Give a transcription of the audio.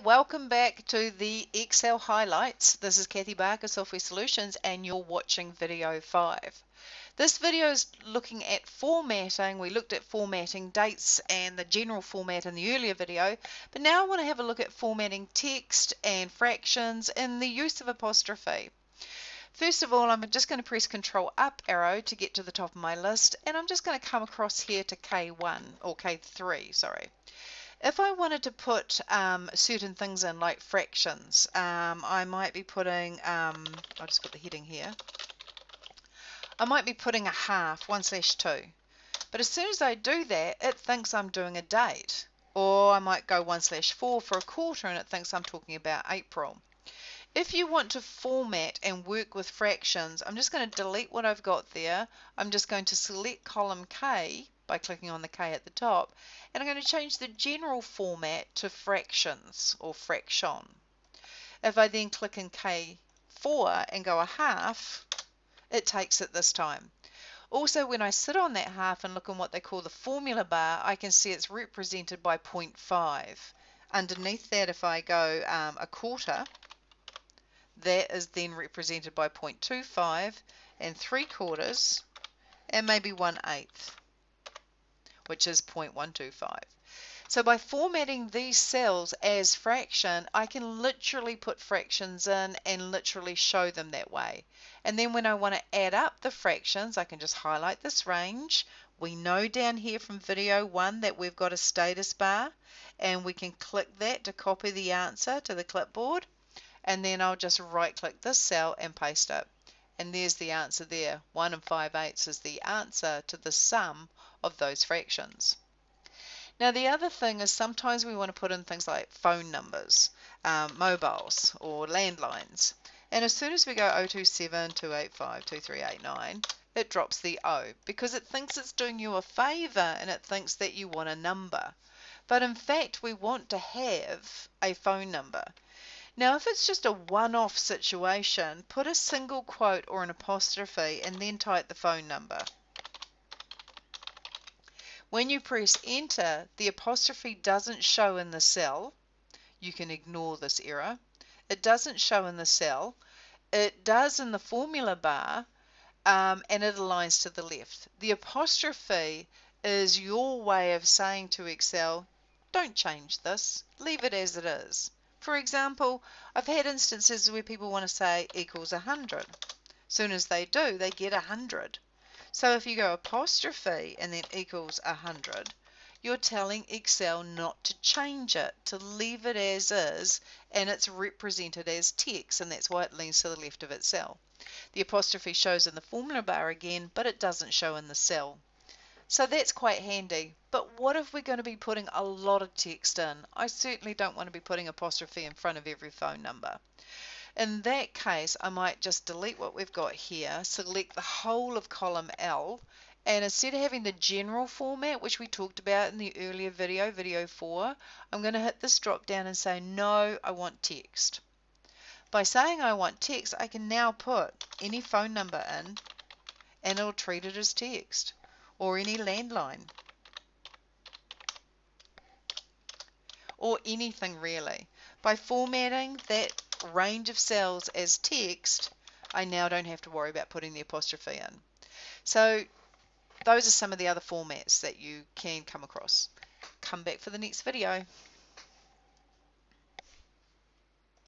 welcome back to the Excel highlights. This is Kathy Barker, Software Solutions, and you're watching video 5. This video is looking at formatting. We looked at formatting dates and the general format in the earlier video, but now I want to have a look at formatting text and fractions and the use of apostrophe. First of all, I'm just going to press Control Up arrow to get to the top of my list, and I'm just going to come across here to K1 or K3, sorry. If I wanted to put certain things in, like fractions, I might be putting, I'll just put the heading here, I might be putting a half, 1/2. But as soon as I do that, it thinks I'm doing a date. Or I might go 1/4 for a quarter and it thinks I'm talking about April. If you want to format and work with fractions, I'm just going to delete what I've got there. I'm just going to select column K by clicking on the K at the top, and I'm going to change the general format to fractions or fraction. If I then click in K4 and go a half, it takes it this time. Also, when I sit on that half and look in what they call the formula bar, I can see it's represented by 0.5. Underneath that, if I go a quarter, that is then represented by 0.25 and 3/4 and maybe 1/8, which is 0.125. So by formatting these cells as fraction, I can literally put fractions in and literally show them that way. And then when I want to add up the fractions, I can just highlight this range. We know down here from video 1 that we've got a status bar, and we can click that to copy the answer to the clipboard. And then I'll just right click this cell and paste it. And there's the answer there. 1 5/8 is the answer to the sum of those fractions. Now the other thing is sometimes we want to put in things like phone numbers, mobiles or landlines. And as soon as we go 027 285 2389, it drops the O because it thinks it's doing you a favor and it thinks that you want a number. But in fact we want to have a phone number. Now if it's just a one-off situation, put a single quote or an apostrophe and then type the phone number. When you press enter, the apostrophe doesn't show in the cell. You can ignore this error. It doesn't show in the cell. It does in the formula bar, and it aligns to the left. The apostrophe is your way of saying to Excel, don't change this, leave it as it is. For example, I've had instances where people want to say equals 100. As soon as they do, they get 100. So if you go apostrophe and then equals 100, you're telling Excel not to change it, to leave it as is, and it's represented as text, and that's why it leans to the left of its cell. The apostrophe shows in the formula bar again, but it doesn't show in the cell. So that's quite handy. But what if we're going to be putting a lot of text in? I certainly don't want to be putting apostrophe in front of every phone number. In that case, I might just delete what we've got here, select the whole of column L, and instead of having the general format, which we talked about in the earlier video, video 4, I'm going to hit this drop down and say, no, I want text. By saying I want text, I can now put any phone number in, and it'll treat it as text, or any landline, or anything really. By formatting that range of cells as text, I now don't have to worry about putting the apostrophe in. So those are some of the other formats that you can come across. Come back for the next video.